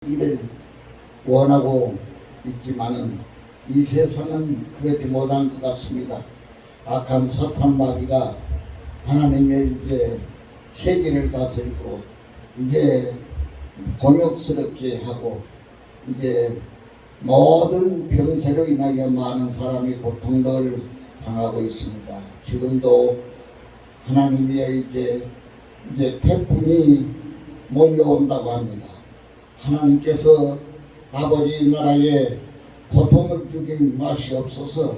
이를 원하고 있지만은 이 세상은 그렇지 못한 것 같습니다. 악한 사탄 마귀가 하나님의 이제 세계를 다스리고 이제 곤욕스럽게 하고 이제 모든 병세로 인하여 많은 사람이 고통을 당하고 있습니다. 지금도 하나님의 이제 태풍이 몰려온다고 합니다. 하나님께서 아버지 나라에 고통을 주지 마시옵소서.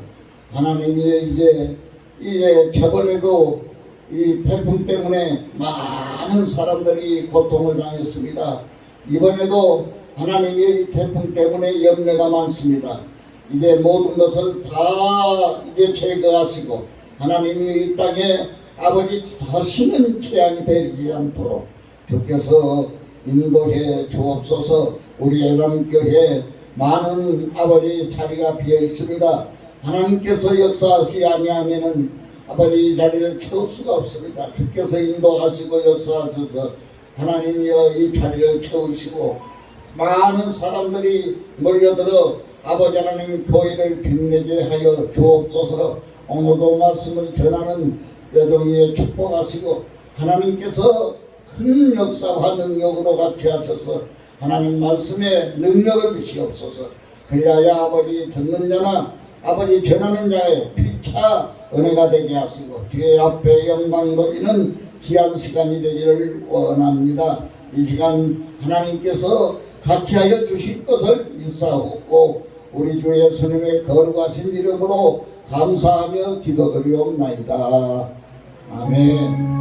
하나님이 이제 저번에도 이 태풍 때문에 많은 사람들이 고통을 당했습니다. 이번에도 하나님의 태풍 때문에 염려가 많습니다. 이제 모든 것을 다 이제 제거하시고 하나님이 이 땅에 아버지 다시는 재앙이 되지 않도록 주께서 인도해 주옵소서. 우리 예담교회 많은 아버지 자리가 비어 있습니다. 하나님께서 역사하시 아니하면은 아버지 자리를 채울 수가 없습니다. 주께서 인도하시고 역사하셔서 하나님이여 이 자리를 채우시고 많은 사람들이 몰려들어 아버지 하나님 교회를 빛내게 하여 주옵소서. 오늘도 말씀을 전하는 여종이에 축복하시고 하나님께서 큰 역사와 능력으로 같이 하셔서 하나님 말씀에 능력을 주시옵소서. 그리하여 아버지 듣는 자나 아버지 전하는 자의 피차 은혜가 되게 하시고 주의 앞에 영광 돌리는 귀한 시간이 되기를 원합니다. 이 시간 하나님께서 같이 하여 주실 것을 믿사옵고 우리 주 예수님의 거룩하신 이름으로 감사하며 기도드리옵나이다. 아멘.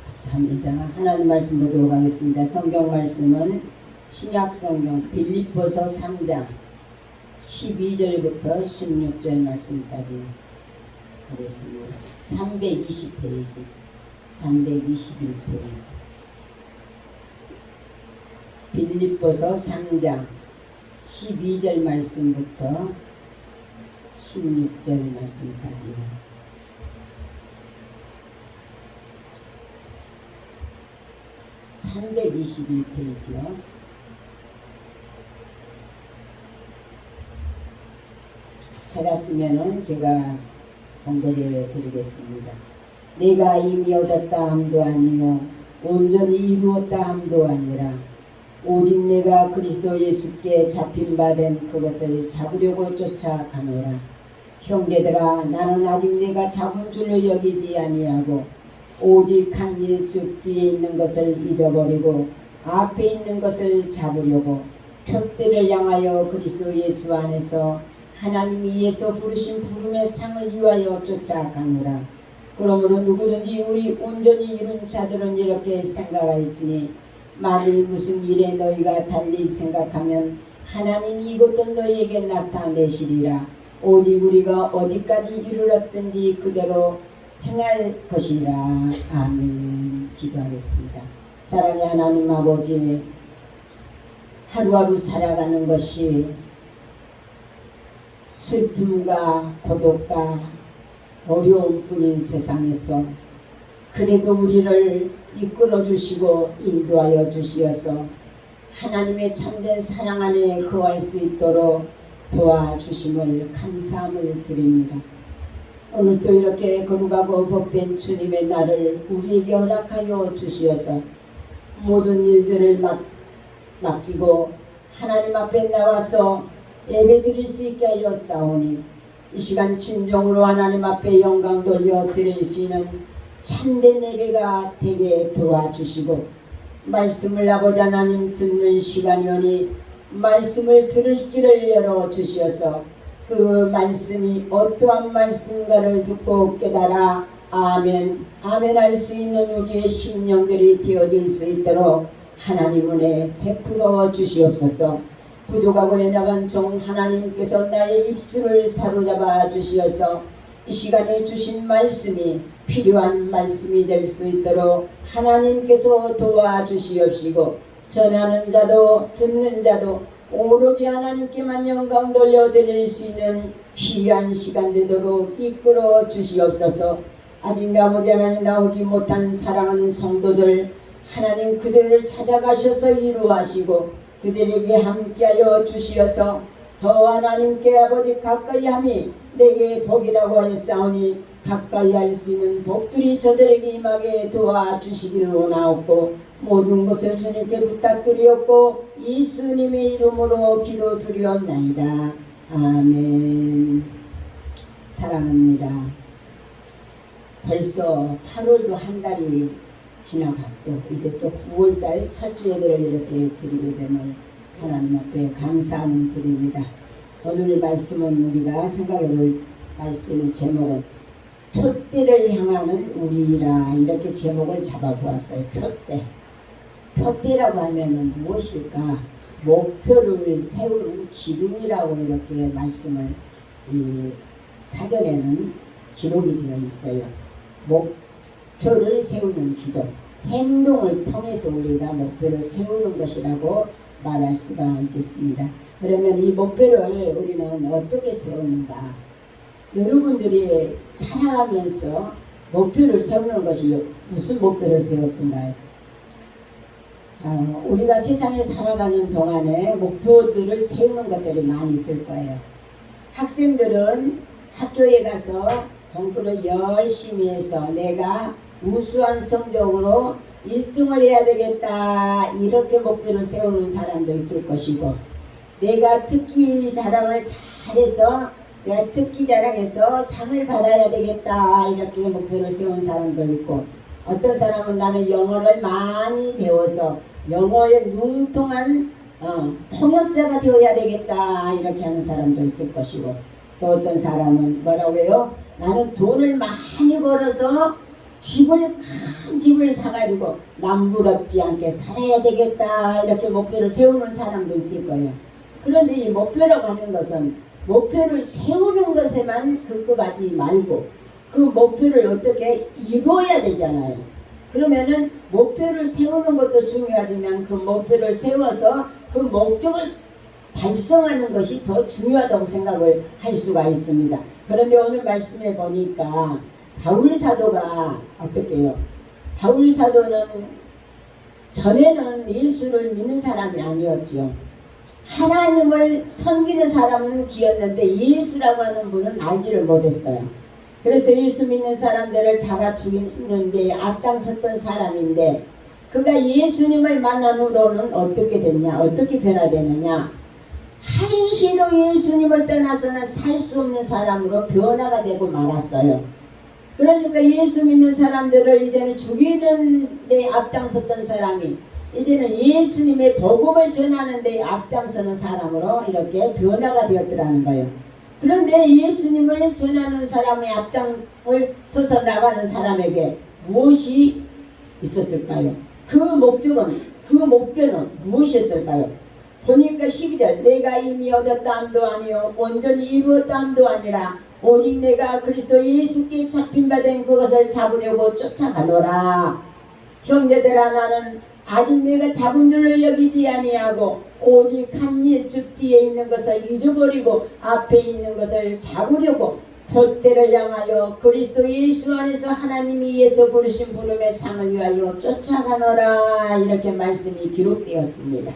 감사합니다. 하나님 말씀 보도록 하겠습니다. 성경 말씀은 신약성경 빌립보서 3장 12절부터 16절 말씀까지 하겠습니다. 320페이지 321페이지 빌립보서 3장 12절 말씀부터 16절 말씀까지 321페이지요. 찾았으면은 제가 봉독해 드리겠습니다. 내가 이미 얻었다 함도 아니요 온전히 이루었다 함도 아니라 오직 내가 그리스도 예수께 잡힌 바 된 그것을 잡으려고 쫓아가노라. 형제들아 나는 아직 내가 잡은 줄로 여기지 아니하고 오직 한 일 즉 뒤에 있는 것을 잊어버리고 앞에 있는 것을 잡으려고 표대를 향하여 그리스도 예수 안에서 하나님이 이에서 부르신 부름의 상을 위하여 쫓아가노라. 그러므로 누구든지 우리 온전히 이룬 자들은 이렇게 생각할지니 만일 무슨 일에 너희가 달리 생각하면 하나님이 이것도 너희에게 나타내시리라. 오직 우리가 어디까지 이르렀든지 그대로 행할 것이라. 아멘. 기도하겠습니다. 사랑의 하나님 아버지, 하루하루 살아가는 것이 슬픔과 고독과 어려움뿐인 세상에서 그래도 우리를 이끌어 주시고 인도하여 주시어서 하나님의 참된 사랑 안에 거할 수 있도록 도와주심을 감사함을 드립니다. 오늘도 이렇게 거룩하고 복된 주님의 날을 우리에게 허락하여 주시어서 모든 일들을 맡기고 하나님 앞에 나와서 예배드릴 수 있게 하여 싸우니 이 시간 진정으로 하나님 앞에 영광 돌려 드릴 수 있는 참된 예배가 되게 도와주시고 말씀을 아버지 하나님 듣는 시간이 오니 말씀을 들을 길을 열어주시어서 그 말씀이 어떠한 말씀인가를 듣고 깨달아 아멘 아멘 할 수 있는 우리의 심령들이 되어질 수 있도록 하나님 은혜 베풀어 주시옵소서. 부족하고 연약한 종 하나님께서 나의 입술을 사로잡아 주시어서 이 시간에 주신 말씀이 필요한 말씀이 될 수 있도록 하나님께서 도와주시옵시고 전하는 자도 듣는 자도 오로지 하나님께만 영광 돌려드릴 수 있는 귀한 시간 되도록 이끌어 주시옵소서. 아직 아버지 하나님 나오지 못한 사랑하는 성도들 하나님 그들을 찾아가셔서 이루하시고 그들에게 함께하여 주시어서 더 하나님께 아버지 가까이 함이 내게 복이라고 하였사오니 가까이 할 수 있는 복들이 저들에게 임하게 도와주시기를 원하옵고 모든 것을 주님께 부탁드리옵고 예수님의 이름으로 기도드리옵나이다. 아멘. 사랑합니다. 벌써 8월도 한 달이 지나갔고 이제 또 9월달 첫 주 예배를 이렇게 드리게 됨을 하나님 앞에 감사함을 드립니다. 오늘 말씀은 우리가 생각해 볼 말씀의 제목은 표대를 향하는 우리라 이렇게 제목을 잡아보았어요. 표대. 표대라고 하면은 무엇일까? 목표를 세우는 기둥이라고 이렇게 말씀을 이 사전에는 기록이 되어 있어요. 목표를 세우는 기둥. 행동을 통해서 우리가 목표를 세우는 것이라고 말할 수가 있겠습니다. 그러면 이 목표를 우리는 어떻게 세우는가? 여러분들이 살아가면서 목표를 세우는 것이 무슨 목표를 세웠던가요? 우리가 세상에 살아가는 동안에 목표들을 세우는 것들이 많이 있을 거예요. 학생들은 학교에 가서 공부를 열심히 해서 내가 우수한 성적으로 1등을 해야 되겠다 이렇게 목표를 세우는 사람도 있을 것이고 내가 특기 자랑을 잘해서 내가 특기 자랑해서 상을 받아야 되겠다 이렇게 목표를 세운 사람도 있고 어떤 사람은 나는 영어를 많이 배워서 영어에 융통한 통역사가 되어야 되겠다 이렇게 하는 사람도 있을 것이고 또 어떤 사람은 뭐라고 해요? 나는 돈을 많이 벌어서 큰 집을 사가지고 남부럽지 않게 살아야 되겠다 이렇게 목표를 세우는 사람도 있을 거예요. 그런데 이 목표라고 하는 것은 목표를 세우는 것에만 급급하지 말고 그 목표를 어떻게 이루어야 되잖아요. 그러면은 목표를 세우는 것도 중요하지만 그 목표를 세워서 그 목적을 달성하는 것이 더 중요하다고 생각을 할 수가 있습니다. 그런데 오늘 말씀에 보니까 바울 사도가 어떻게 해요? 바울 사도는 전에는 예수를 믿는 사람이 아니었죠. 하나님을 섬기는 사람은 기었는데 예수라고 하는 분은 알지를 못했어요. 그래서 예수 믿는 사람들을 잡아 죽이는데 앞장섰던 사람인데 그가 예수님을 만난 후로는 어떻게 됐냐? 어떻게 변화되느냐? 한시도 예수님을 떠나서는 살 수 없는 사람으로 변화가 되고 말았어요. 그러니까 예수 믿는 사람들을 이제는 죽이는 데 앞장섰던 사람이 이제는 예수님의 복음을 전하는 데 앞장서는 사람으로 이렇게 변화가 되었더라는 거예요. 그런데 예수님을 전하는 사람의 앞장을 서서 나가는 사람에게 무엇이 있었을까요? 그 목적은, 그 목표는 무엇이었을까요? 보니까 12절 내가 이미 얻었다 함도 아니요 온전히 이루었다 함도 아니라 오직 내가 그리스도 예수께 잡힌 바 된 그것을 잡으려고 쫓아가노라. 형제들아 나는 아직 내가 잡은 줄로 여기지 아니하고 오직 한 일 즉 뒤에 있는 것을 잊어버리고 앞에 있는 것을 잡으려고 표대를 향하여 그리스도 예수 안에서 하나님이 위해서 부르신 부름의 상을 위하여 쫓아가노라. 이렇게 말씀이 기록되었습니다.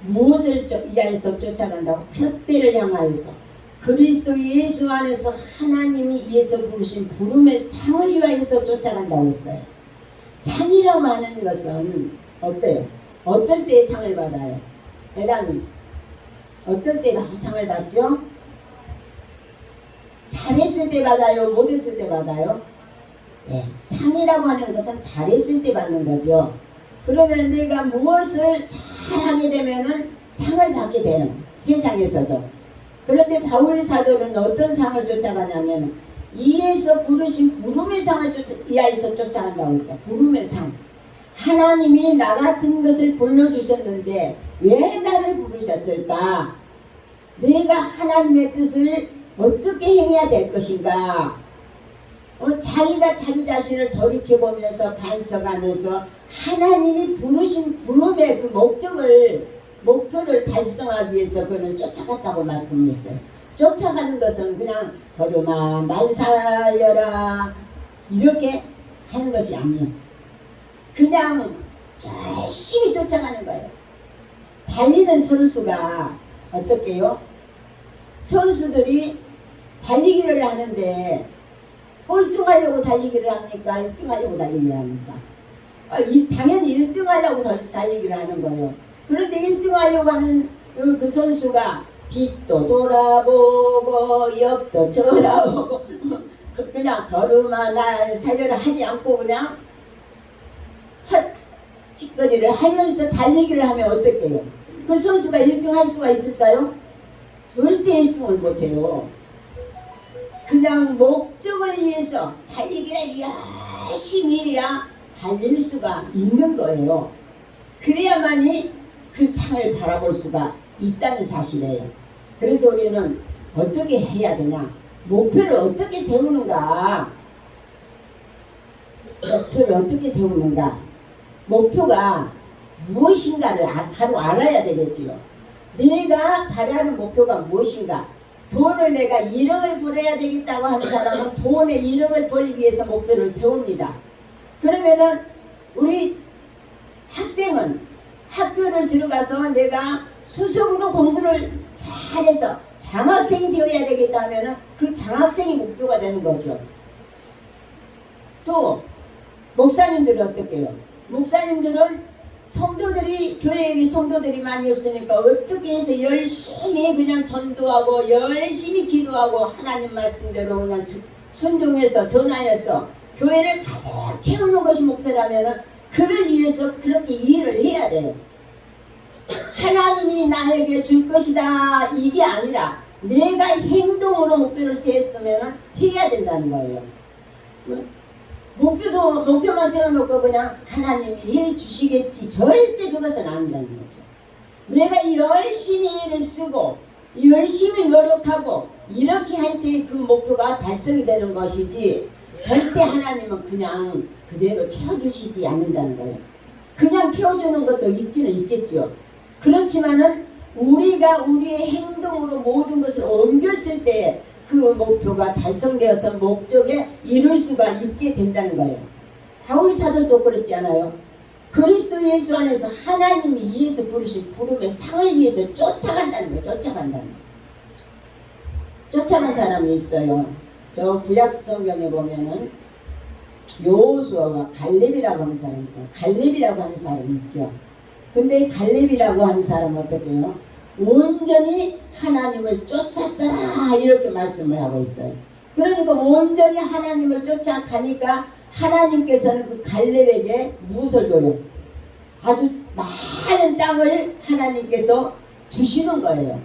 무엇을 위하여서 쫓아간다고? 표대를 향하여서 그리스도 예수 안에서 하나님이 위해서 부르신 부름의 상을 위하여서 쫓아간다고 했어요. 상이라고 하는 것은 어때요? 어떨 때 상을 받아요? 대단히 어떨 때 상을 받죠? 잘했을 때 받아요? 못했을 때 받아요? 네, 상이라고 하는 것은 잘했을 때 받는 거죠. 그러면 내가 무엇을 잘하게 되면은 상을 받게 되는 세상에서도. 그런데 바울 사도는 어떤 상을 쫓아가냐면 이에서 부르신 부름의 상을 이하에서 쫓아간다고 했어요. 부름의 상. 하나님이 나 같은 것을 불러주셨는데 왜 나를 부르셨을까? 내가 하나님의 뜻을 어떻게 행해야 될 것인가? 자기가 자기 자신을 돌이켜보면서 반성하면서 하나님이 부르신 부름의 그 목적을 목표를 달성하기 위해서 그는 쫓아갔다고 말씀했어요. 쫓아가는 것은 그냥 걸음아 날 살려라 이렇게 하는 것이 아니에요. 그냥 열심히 쫓아가는 거예요. 달리는 선수가 어떻게요? 선수들이 달리기를 하는데 꼴등하려고 달리기를 합니까? 1등하려고 달리기를 합니까? 당연히 1등하려고 달리기를 하는 거예요. 그런데 1등하려고 하는 그 선수가 뒤도 돌아보고 옆도 쳐다보고 그냥 걸음아 날 살려라 하지 않고 그냥 헛짓거리를 하면서 달리기를 하면 어떡해요? 그 선수가 1등 할 수가 있을까요? 절대 1등을 못해요. 그냥 목적을 위해서 달리기를 열심히 해야 달릴 수가 있는 거예요. 그래야만이 그 상을 바라볼 수가 있다는 사실이에요. 그래서 우리는 어떻게 해야 되냐? 목표를 어떻게 세우는가? 목표를 어떻게 세우는가? 목표가 무엇인가를 바로 알아야 되겠지요. 내가 바라는 목표가 무엇인가? 돈을 내가 1억을 벌어야 되겠다고 하는 사람은 돈의 1억을 벌기 위해서 목표를 세웁니다. 그러면은 우리 학생은 학교를 들어가서 내가 수석으로 공부를 잘해서 장학생이 되어야 되겠다 하면은 그 장학생이 목표가 되는 거죠. 또 목사님들은 어떻게 해요? 목사님들은 성도들이 교회에 성도들이 많이 없으니까 어떻게 해서 열심히 그냥 전도하고 열심히 기도하고 하나님 말씀대로 그냥 순종해서 전하여서 교회를 가득 채우는 것이 목표라면은 그를 위해서 그렇게 일을 해야 돼요. 하나님이 나에게 줄 것이다 이게 아니라 내가 행동으로 목표를 세웠으면 해야 된다는 거예요. 목표만 세워놓고 그냥 하나님이 해주시겠지 절대 그것은 아니라는 거죠. 내가 열심히 일을 쓰고 열심히 노력하고 이렇게 할 때 그 목표가 달성이 되는 것이지 절대 하나님은 그냥 그대로 채워주시지 않는다는 거예요. 그냥 채워주는 것도 있기는 있겠죠. 그렇지만은 우리가 우리의 행동으로 모든 것을 옮겼을 때 그 목표가 달성되어서 목적에 이룰 수가 있게 된다는 거예요. 바울 사도도 그랬잖아요. 그리스도 예수 안에서 하나님이 위해서 부르신 부름의 상을 위해서 쫓아간다는 거예요. 쫓아간다는 거예요. 쫓아간 사람이 있어요. 저 구약 성경에 보면은 여호수아와 갈렙이라고 하는 사람이 있어요. 갈렙이라고 하는 사람이 있죠. 근데 갈렙이라고 하는 사람은 어떻게 해요? 온전히 하나님을 쫓았더라 이렇게 말씀을 하고 있어요. 그러니까 온전히 하나님을 쫓아가니까 하나님께서는 그 갈렙에게 무엇을 줘요? 아주 많은 땅을 하나님께서 주시는 거예요.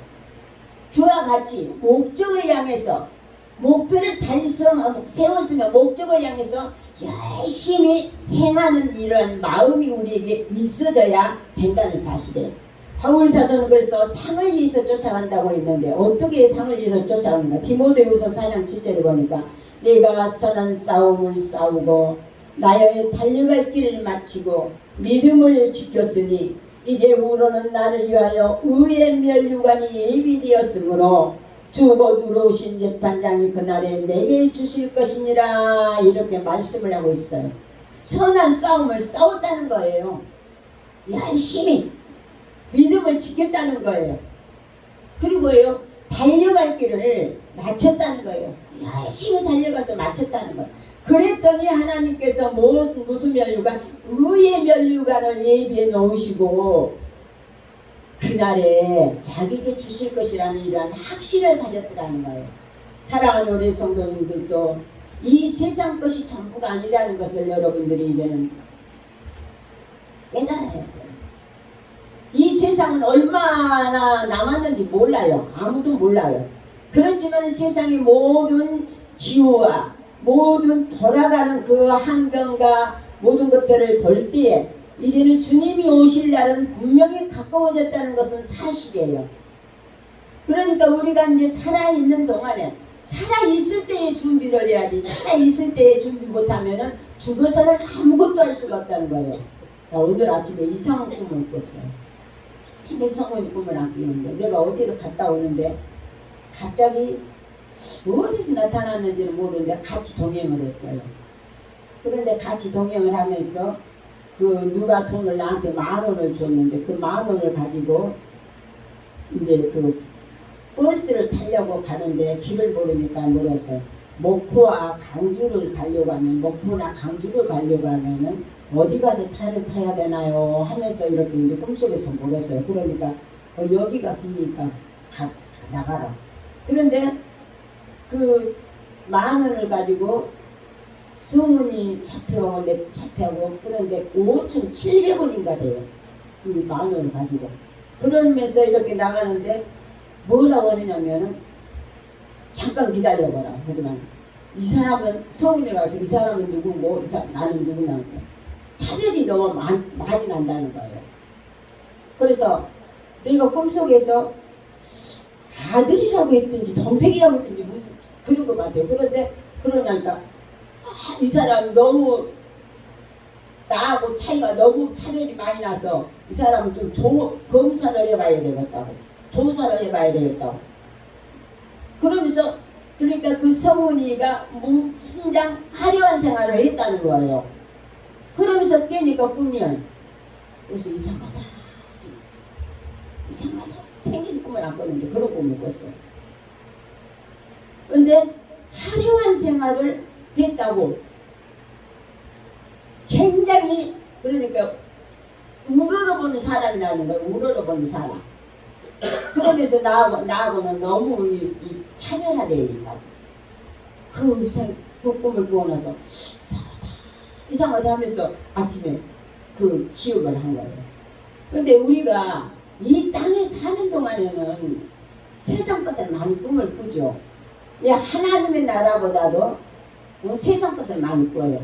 그와 같이 목적을 향해서 목표를 세웠으면 목적을 향해서 열심히 행하는 이런 마음이 우리에게 있어져야 된다는 사실이에요. 바울 사도는 그래서 상을 위해서 쫓아간다고 했는데 어떻게 상을 위해서 쫓아갑니까? 디모데후서 4장 7절에 보니까 내가 선한 싸움을 싸우고 나의 달려갈 길을 마치고 믿음을 지켰으니 이제 후로는 나를 위하여 의의 면류관이 예비되었으므로 주고 들어오신 재판장이 그날에 내게 주실 것이니라 이렇게 말씀을 하고 있어요. 선한 싸움을 싸웠다는 거예요. 열심히 믿음을 지켰다는 거예요. 그리고요 달려갈 길을 마쳤다는 거예요. 열심히 달려가서 마쳤다는 거예요. 그랬더니 하나님께서 무슨 면류관? 의의 면류관을 예비해 놓으시고 그날에 자기에게 주실 것이라는 이러한 확신을 가졌더라는 거예요. 사랑하는 우리 성도님들도 이 세상 것이 전부가 아니라는 것을 여러분들이 이제는 깨달아야 돼요. 이 세상은 얼마나 남았는지 몰라요. 아무도 몰라요. 그렇지만 세상의 모든 기후와 모든 돌아가는 그 환경과 모든 것들을 볼 때에 이제는 주님이 오실 날은 분명히 가까워졌다는 것은 사실이에요. 그러니까 우리가 이제 살아있는 동안에 살아있을 때에 준비를 해야지 살아있을 때에 준비 못하면은 죽어서는 아무것도 할 수가 없다는 거예요. 오늘 아침에 이상한 꿈을 꿨어요. 생애 성원이 꿈을 안 꾸는데 내가 어디로 갔다 오는데 갑자기 어디서 나타났는지는 모르는데 같이 동행을 했어요. 그런데 같이 동행을 하면서 그 누가 돈을 나한테 10,000원을 줬는데 그 10,000원을 가지고 이제 그 버스를 타려고 가는데 길을 모르니까 물었어요. 목포와 강주를 가려고 하면 목포나 강주를 가려고 하면은 어디 가서 차를 타야 되나요? 하면서 이렇게 이제 꿈속에서 물었어요. 그러니까 여기가 기니까 나가라. 그런데 그 10,000원을 가지고 소문이 잡혀고 그런데 5,700원인가 돼요. 그 10,000원을 가지고. 그러면서 이렇게 나가는데 뭐라고 하느냐면은 잠깐 기다려봐라. 하지만 이 사람은 소문이 가서 이 사람은 누구고 나는 누구냐. 차별이 너무 많이 난다는 거예요. 그래서 내가 꿈속에서 아들이라고 했든지 동생이라고 했든지 무슨 그런 것 같아요. 그런데 그러니까 이 사람 너무 나하고 차이가 너무 차별이 많이 나서 이 사람은 좀 검사를 해봐야 되겠다고 조사를 해봐야 되겠다고 그러면서 그러니까 그 성훈이가 신장 화려한 생활을 했다는 거예요. 그러면서 깨니까 꿈이야. 그래서 이상하다 생긴 꿈을 안 꿨는데 그런 꿈을 꿨어요. 근데 화려한 생활을 했다고 굉장히 그러니까 우러러보는 사람이라는 거예요. 우러러보는 사람. 그러면서 나하고는 너무 이 차별화되어 있다고. 그 꿈을 꾸고 나서 이상하다 하면서 아침에 그 기억을 한 거예요. 그런데 우리가 이 땅에 사는 동안에는 세상 것을 많이 꿈을 꾸죠. 하나님의 나라보다도 세상 것을 많이 꿔요.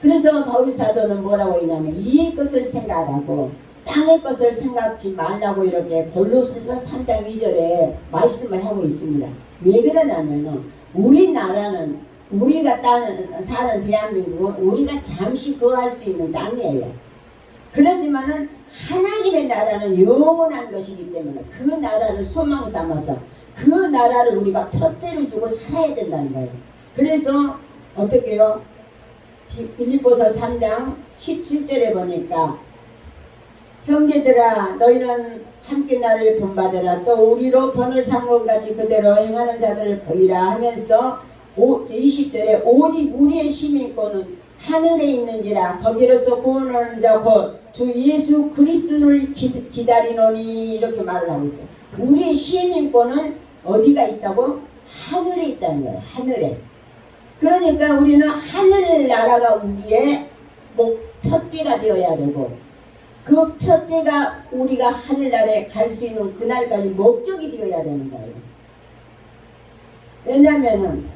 그래서 바울 사도는 뭐라고 했냐면 이 것을 생각하고 땅의 것을 생각지 말라고 이렇게 골로새서 3장 2절에 말씀을 하고 있습니다. 왜 그러냐면 우리나라는 우리가 사는 대한민국은 우리가 잠시 거할 수 있는 땅이에요. 그렇지만은 하나님의 나라는 영원한 것이기 때문에 그 나라를 소망 삼아서 그 나라를 우리가 푯대를 두고 살아야 된다는 거예요. 그래서 어떻게 해요? 빌립보서 3장 17절에 보니까 형제들아 너희는 함께 나를 본받으라 또 우리로 본을 삼은 것 같이 그대로 행하는 자들을 보이라 하면서 20절에 오직 우리의 시민권은 하늘에 있는지라 거기로서 구원하는 자 곧 주 예수 그리스도를 기다리노니 이렇게 말을 하고 있어요. 우리의 시민권은 어디가 있다고? 하늘에 있다는 거예요. 하늘에. 그러니까 우리는 하늘나라가 우리의 푯대가 되어야 되고 그 푯대가 우리가 하늘나라에 갈 수 있는 그날까지 목적이 되어야 되는 거예요. 왜냐하면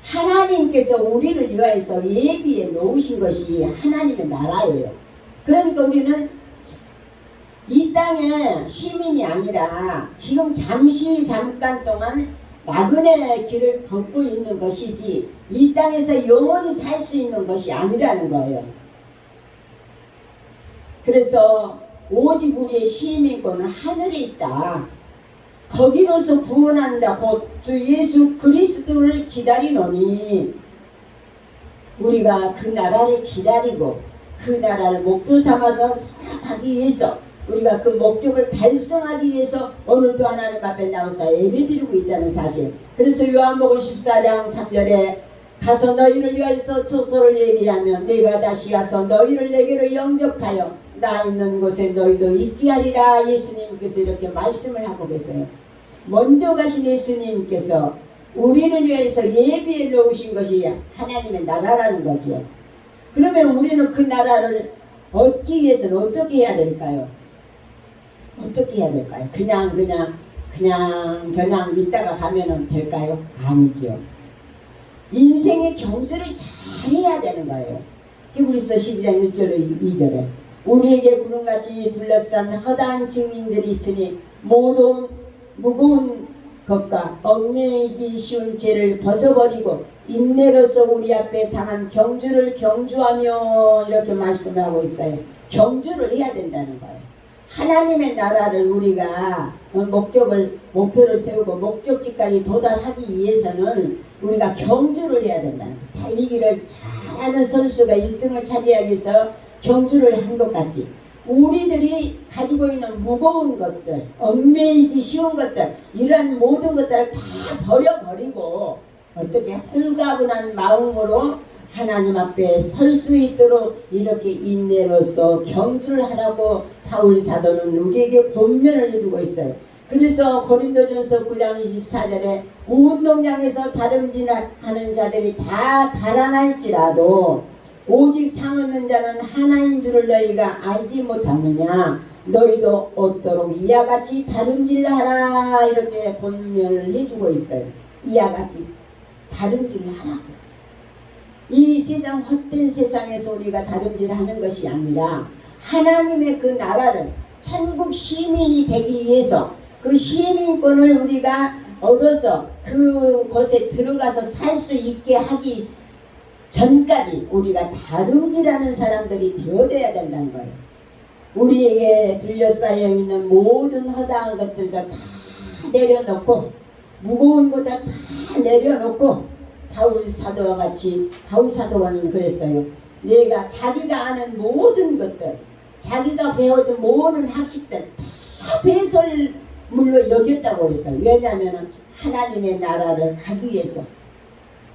하나님께서 우리를 위하여서 예비해 놓으신 것이 하나님의 나라예요. 그러니까 우리는 이 땅의 시민이 아니라 지금 잠깐 동안 나그네 길을 걷고 있는 것이지 이 땅에서 영원히 살 수 있는 것이 아니라는 거예요. 그래서 오직 우리의 시민권은 하늘에 있다. 거기로서 구원하는 자 곧 주 예수 그리스도를 기다리노니 우리가 그 나라를 기다리고 그 나라를 목표 삼아서 살아가기 위해서 우리가 그 목적을 달성하기 위해서 오늘도 하나님 앞에 나와서 예배드리고 있다는 사실. 그래서 요한복음 14장 3절에 가서 너희를 위하여서 초소를 얘기하면 너희가 다시 가서 너희를 내게로 영접하여 나 있는 곳에 너희도 있게 하리라. 예수님께서 이렇게 말씀을 하고 계세요. 먼저 가신 예수님께서 우리를 위해서 예비해 놓으신 것이 하나님의 나라라는 거죠. 그러면 우리는 그 나라를 얻기 위해서는 어떻게 해야 될까요? 어떻게 해야 될까요? 그냥 있다가 가면은 될까요? 아니죠. 인생의 경주를 잘 해야 되는 거예요. 히브리서 12장 1절에 2절에 우리에게 구름같이 둘러싼 허다한 증인들이 있으니 모든 무거운 것과 얽매이기 쉬운 죄를 벗어버리고 인내로서 우리 앞에 당한 경주를 경주하며 이렇게 말씀하고 있어요. 경주를 해야 된다는 거예요. 하나님의 나라를 우리가 목표를 세우고 목적지까지 도달하기 위해서는 우리가 경주를 해야 된다는 거예요. 달리기를 잘하는 선수가 1등을 차지하기 위해서 경주를 한 것 같이 우리들이 가지고 있는 무거운 것들, 얽매이기 쉬운 것들, 이러한 모든 것들을 다 버려버리고 어떻게 홀가분한 마음으로 하나님 앞에 설 수 있도록 이렇게 인내로서 경주를 하라고 바울 사도는 우리에게 권면을 해주고 있어요. 그래서 고린도전서 9장 24절에 운동장에서 다름질하는 자들이 다 달아날지라도 오직 상 얻는 자는 하나인 줄을 너희가 알지 못하느냐. 너희도 얻도록 이와 같이 다름질하라. 이렇게 권면을 해주고 있어요. 이와 같이 다름질을 하라고. 이 세상 헛된 세상에서 우리가 다름질하는 것이 아니라 하나님의 그 나라를 천국 시민이 되기 위해서 그 시민권을 우리가 얻어서 그곳에 들어가서 살 수 있게 하기 전까지 우리가 다름질하는 사람들이 되어져야 된다는 거예요. 우리에게 둘러싸여 있는 모든 허다한 것들도 다 내려놓고 무거운 것도 다 내려놓고 바울 사도와 같이 바울 사도관은 그랬어요. 내가 자기가 아는 모든 것들, 자기가 배웠던 모든 학식들 다 배설물로 여겼다고 그랬어요. 왜냐하면 하나님의 나라를 가기 위해서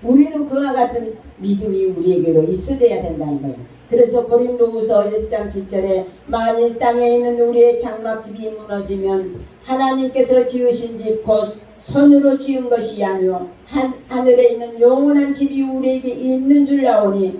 우리도 그와 같은 믿음이 우리에게도 있어야 된다는 거예요. 그래서 고린도후서 1장 7절에 만일 땅에 있는 우리의 장막집이 무너지면 하나님께서 지으신 집 곧 손으로 지은 것이 아니요 하늘에 있는 영원한 집이 우리에게 있는 줄 아오니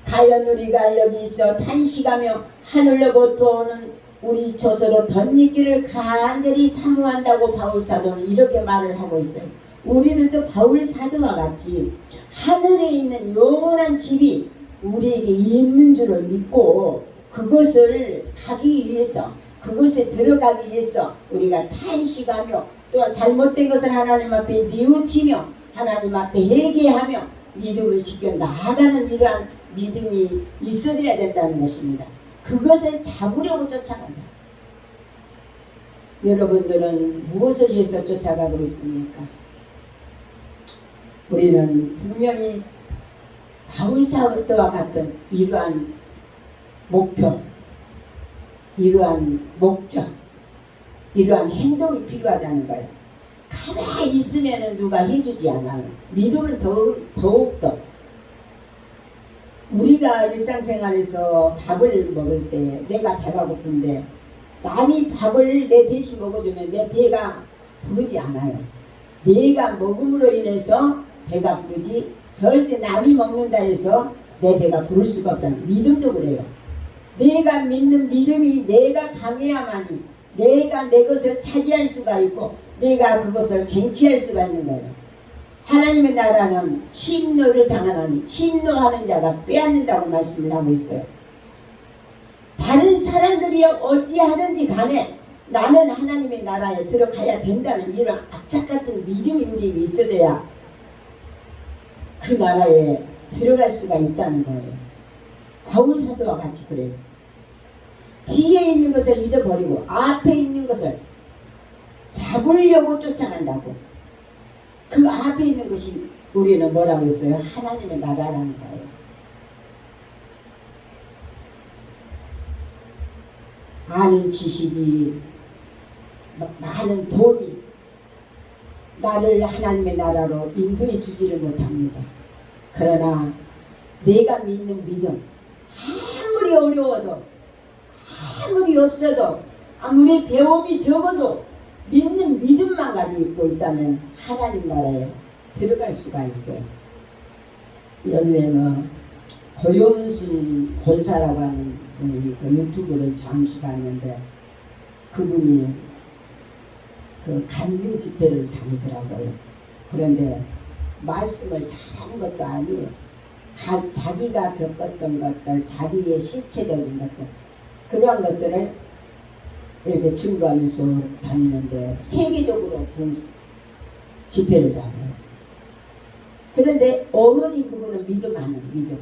과연 우리가 여기 있어 탄식하며 하늘로부터 오는 우리 조서로 덧입기를 간절히 사모한다고 바울 사도는 이렇게 말을 하고 있어요. 우리들도 바울 사도와 같이 하늘에 있는 영원한 집이 우리에게 있는 줄을 믿고 그것을 가기 위해서 그것에 들어가기 위해서 우리가 탄식하며 또 잘못된 것을 하나님 앞에 뉘우치며 하나님 앞에 회개하며 믿음을 지켜 나아가는 이러한 믿음이 있어져야 된다는 것입니다. 그것을 잡으려고 쫓아간다. 여러분들은 무엇을 위해서 쫓아가고 있습니까? 우리는 분명히 바울 사도와 같은 이러한 목표, 이러한 목적, 이러한 행동이 필요하다는 거예요. 가만히 있으면 누가 해주지 않아요. 믿음은 더욱더 우리가 일상생활에서 밥을 먹을 때 내가 배가 고픈데 남이 밥을 내 대신 먹어주면 내 배가 부르지 않아요. 내가 먹음으로 인해서 배가 부르지 절대 남이 먹는다 해서 내 배가 부를 수가 없다는 믿음도 그래요. 내가 믿는 믿음이 내가 강해야만이 내가 내 것을 차지할 수가 있고 내가 그것을 쟁취할 수가 있는 거예요. 하나님의 나라는 침노를 당하나니 침노하는 자가 빼앗는다고 말씀을 하고 있어요. 다른 사람들이 어찌하든지 간에 나는 하나님의 나라에 들어가야 된다는 이런 악착 같은 믿음이 우리에게 있어야 그 나라에 들어갈 수가 있다는 거예요. 바울 사도와 같이 그래요. 뒤에 있는 것을 잊어버리고 앞에 있는 것을 잡으려고 쫓아간다고. 그 앞에 있는 것이 우리는 뭐라고 했어요? 하나님의 나라라는 거예요. 아는 지식이 많은 돈이 나를 하나님의 나라로 인도해 주지를 못합니다. 그러나 내가 믿는 믿음 아무리 어려워도 아무리 없어도 아무리 배움이 적어도 믿는 믿음만 가지고 있다면 하나님 나라에 들어갈 수가 있어요. 요즘에는 고용순 권사라고 하는 분이 그 유튜브를 잠시 봤는데 그분이 그 간증 집회를 다니더라고요. 그런데 말씀을 잘하는 것도 아니에요. 자기가 겪었던 것들, 자기의 실체적인 것들 그러한 것들을 이렇게 증거하면서 다니는데 세계적으로 집회를 다녀요. 그런데 오로지 그분은 믿음 하는 믿음.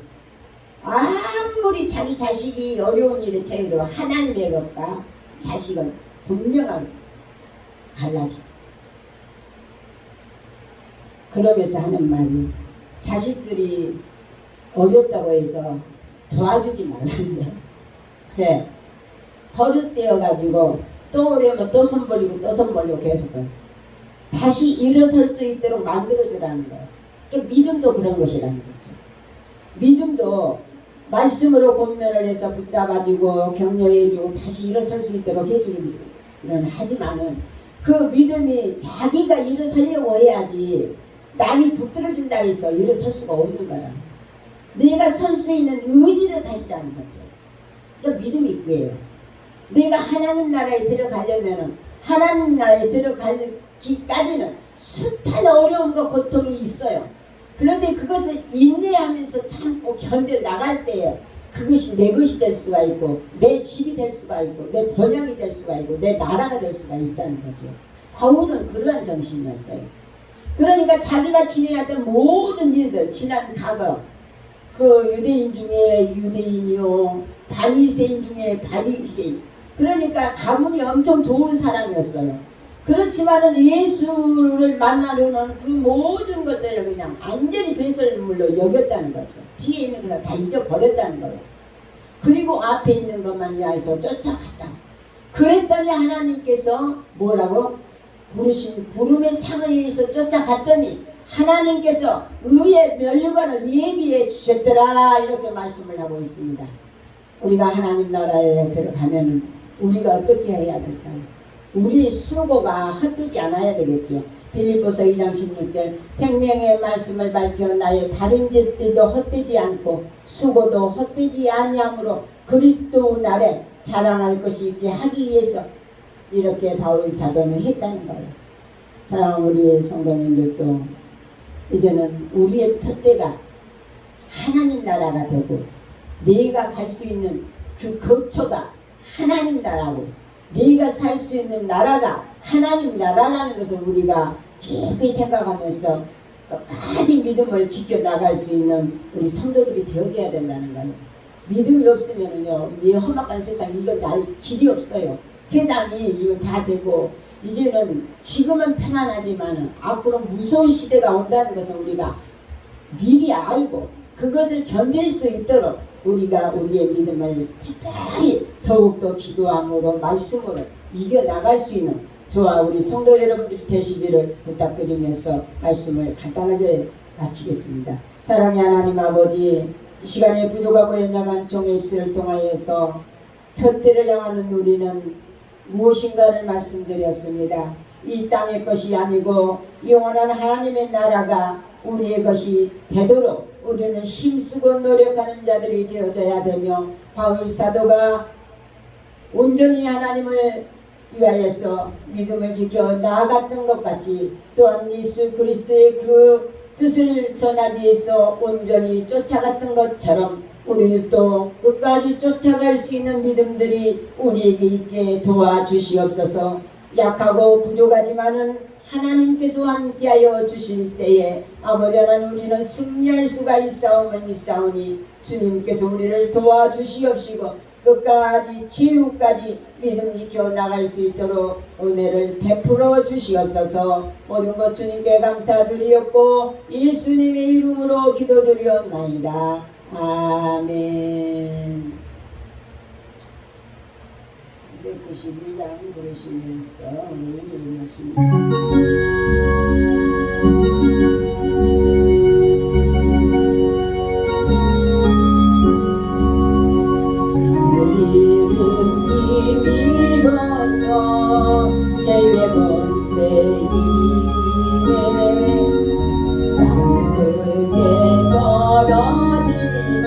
아무리 자기 자식이 어려운 일에 처해도 하나님의 것과 자식은 분명하게 갈라져. 그러면서 하는 말이 자식들이 어렵다고 해서 도와주지 말라는 거야. 네. 버릇되어가지고 또 오려면 또 손 벌리고 또 손 벌리고 계속 다시 일어설 수 있도록 만들어주라는 거예요. 그러니까 믿음도 그런 것이라는 거죠. 믿음도 말씀으로 권면을 해서 붙잡아주고 격려해주고 다시 일어설 수 있도록 해주는 하지만은 그 믿음이 자기가 일어서려고 해야지 남이 붙들어준다 해서 일어설 수가 없는 거라. 내가 설 수 있는 의지를 가지라는 거죠. 그러니까 믿음이 그거예요. 내가 하나님 나라에 들어가려면 하나님 나라에 들어가기까지는 숱한 어려움과 고통이 있어요. 그런데 그것을 인내하면서 참고 견뎌 나갈 때에 그것이 내 것이 될 수가 있고 내 집이 될 수가 있고 내 번영이 될 수가 있고 내 나라가 될 수가 있다는 거죠. 바울은 그러한 정신이었어요. 그러니까 자기가 지내야 할 모든 일들 지난 과거 그 유대인 중에 유대인이요 바리새인 중에 바리새인 그러니까 가문이 엄청 좋은 사람이었어요. 그렇지만은 예수를 만나려는 그 모든 것들을 그냥 완전히 배설물로 여겼다는 거죠. 뒤에 있는 것을 다 잊어버렸다는 거예요. 그리고 앞에 있는 것만 위하여서 쫓아갔다. 그랬더니 하나님께서 뭐라고? 부름의 상을 위해서 쫓아갔더니 하나님께서 의의 면류관을 예비해 주셨더라 이렇게 말씀을 하고 있습니다. 우리가 하나님 나라에 들어가면 우리가 어떻게 해야 될까요? 우리의 수고가 헛되지 않아야 되겠죠. 빌립보서 2장 16절 생명의 말씀을 밝혀 나의 다른 짓들도 헛되지 않고 수고도 헛되지 아니하므로 그리스도 날에 자랑할 것이 있게 하기 위해서 이렇게 바울 사도는 했다는 거예요. 사랑하는 우리 성도님들도 이제는 우리의 표대가 하나님 나라가 되고 네가 갈 수 있는 그 거처가 하나님 나라고 네가 살 수 있는 나라가 하나님 나라라는 것을 우리가 깊이 생각하면서 끝까지 믿음을 지켜나갈 수 있는 우리 성도들이 되어져야 된다는 거예요. 믿음이 없으면은요, 이 험악한 세상 이거 날 길이 없어요. 세상이 이거 다 되고 이제는 지금은 편안하지만 앞으로 무서운 시대가 온다는 것을 우리가 미리 알고 그것을 견딜 수 있도록 우리가 우리의 믿음을 특별히 더욱더 기도함으로 말씀으로 이겨나갈 수 있는 저와 우리 성도 여러분들이 되시기를 부탁드리면서 말씀을 간단하게 마치겠습니다. 사랑의 하나님 아버지, 이 시간에 부족하고 연약한 종의 입술을 통하여서 표대를 향하는 우리는 무엇인가를 말씀드렸습니다. 이 땅의 것이 아니고 영원한 하나님의 나라가 우리의 것이 되도록 우리는 힘쓰고 노력하는 자들이 되어져야 되며 바울 사도가 온전히 하나님을 위하여서 믿음을 지켜 나아갔던 것 같이 또한 예수 그리스도의 그 뜻을 전하기 위해서 온전히 쫓아갔던 것처럼 우리도 끝까지 쫓아갈 수 있는 믿음들이 우리에게 있게 도와주시옵소서. 약하고 부족하지만은 하나님께서 함께하여 주실 때에 아버지 하나님 우리는 승리할 수가 있사옴을 믿사오니 주님께서 우리를 도와주시옵시고 끝까지 최후까지 믿음 지켜 나갈 수 있도록 은혜를 베풀어 주시옵소서. 모든 것 주님께 감사드리었고 예수님의 이름으로 기도드리옵나이다. 아멘. 392장 부르시면서 우리 임하십니다. 죄의 권세 이기네 삶이 크게 벌어질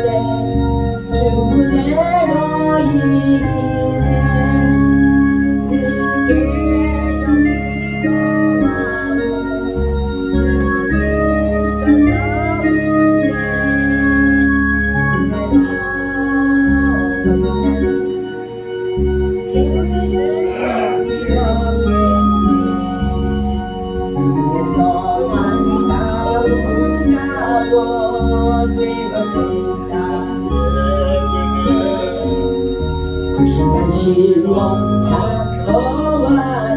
때 주 내로 이기네 그게로 기도하고 눈을 서서울세 주 내로 확신한 시험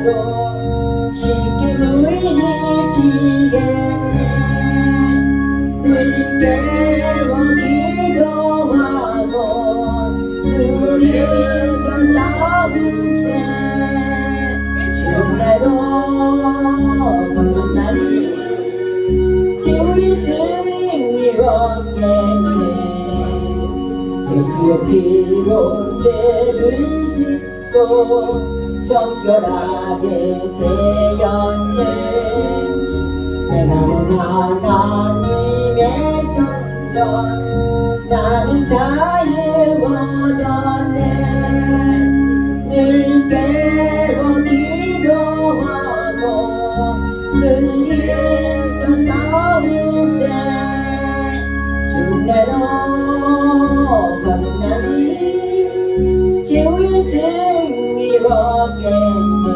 가도 쉽게 물리치겠네. 늘 깨워 기도하고 누리면서 싸울세. 주내로 걷는 날이 지우의 승리 얻겠네. 예수의 피로 죄를 씻고 정결하게 되었네. 내가 하나님의 성전 나는 자유 얻었네. 늘 깨워 기도하고 늘 힘써 싸울세. 주내로 거듭나니 지우의 승리 얻겠네.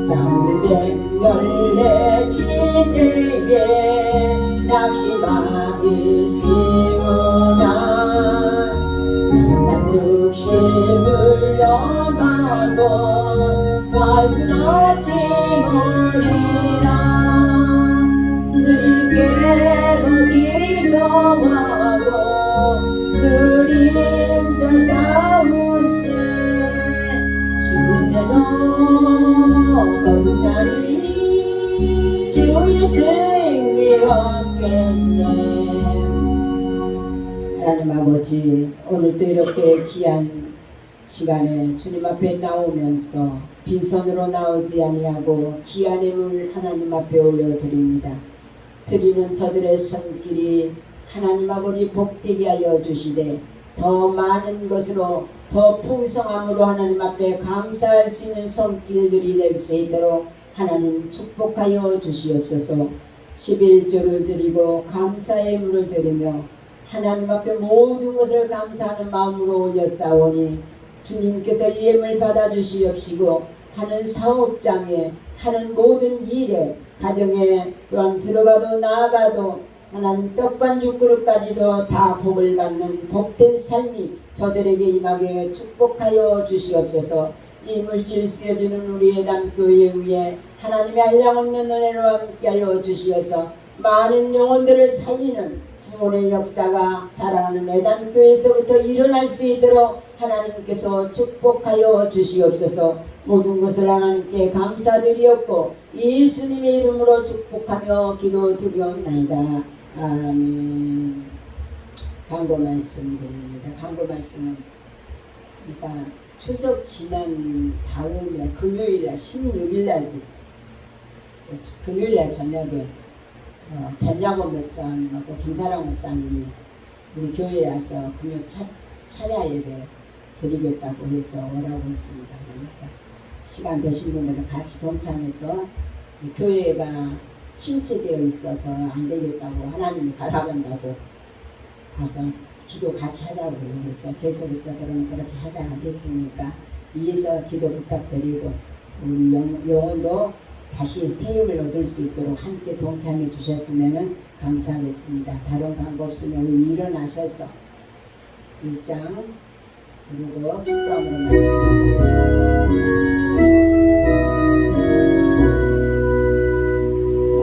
싸움의 맹렬 내칠 때에 낙심하기 쉬우나 난 즉시 물러가고 밝은 아침 오리라. 늘 깨워 기도하고 늘 힘써 싸울세. 주내로 거듭나니 지우의 승리 얻겠네. 하나님 아버지, 오늘도 이렇게 귀한 시간에 주님 앞에 나오면서 빈손으로 나오지 아니하고 귀한 예물 하나님 앞에 올려드립니다. 드리는 저들의 손길이 하나님 아버지 복되게 하여 주시되 더 많은 것으로 더 풍성함으로 하나님 앞에 감사할 수 있는 손길들이 될 수 있도록 하나님 축복하여 주시옵소서. 11조를 드리고 감사의 물을 드리며 하나님 앞에 모든 것을 감사하는 마음으로 올렸사오니 주님께서 이 예물 받아주시옵시고 하는 사업장에 하는 모든 일에 가정에 또한 들어가도 나아가도 하나님 떡반죽 그릇까지도 다 복을 받는 복된 삶이 저들에게 임하게 축복하여 주시옵소서. 이 물질 쓰여지는 우리의 담교회 위에 하나님의 한량없는 은혜로 함께하여 주시어서 많은 영혼들을 살리는 구원의 역사가 사랑하는 애담교회에서부터 일어날 수 있도록 하나님께서 축복하여 주시옵소서. 모든 것을 하나님께 감사드리옵고 예수님의 이름으로 축복하며 기도드리옵나이다. 아멘. 광고 말씀 드립니다. 광고 말씀은 그러니까 추석 지난 다음에 금요일날 16일날 금요일날 저녁에 변양원 목사님하고 김사랑 목사님이 우리 교회에 와서 금요 차례 예배 드리겠다고 해서 오라고 했습니다. 그러니까 시간 되신 분들은 같이 동참해서 교회가 침체되어 있어서 안 되겠다고 하나님이 바라본다고 가서 기도 같이 하자고 해서 계속해서 그럼 그렇게 하자 하겠으니까 위에서 기도 부탁드리고 우리 영혼도 다시 새 힘을 얻을 수 있도록 함께 동참해 주셨으면 감사하겠습니다. 다른 광고 없으면 우리 일어나셔서 1장 그리고 축도함으로 마치고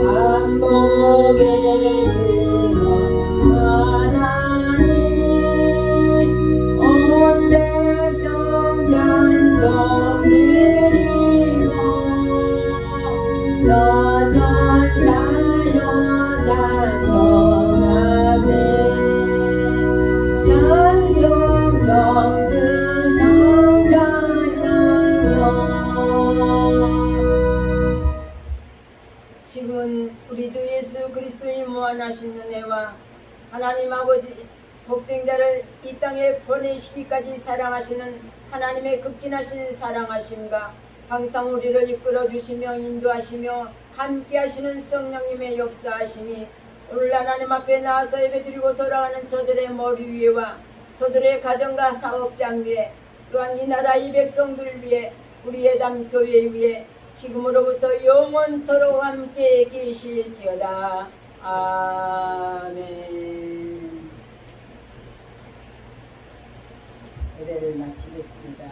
반복의 그런 하나님 온 백성 찬송 드리고 저 전사여 찬송하세 찬송 성그 성자성령. 지금은 우리 주 예수 그리스도의 무한하신 은혜와 하나님 아버지 독생자를 이 땅에 보내시기까지 사랑하시는 하나님의 극진하신 사랑하심과 항상 우리를 이끌어 주시며 인도하시며 함께 하시는 성령님의 역사하심이 오늘 하나님 앞에 나와서 예배드리고 돌아가는 저들의 머리 위에와 저들의 가정과 사업장 위에 또한 이 나라 이 백성들 위에 우리의 담교회 위에 지금으로부터 영원토록 함께 계실지어다. 아멘. 예배를 마치겠습니다.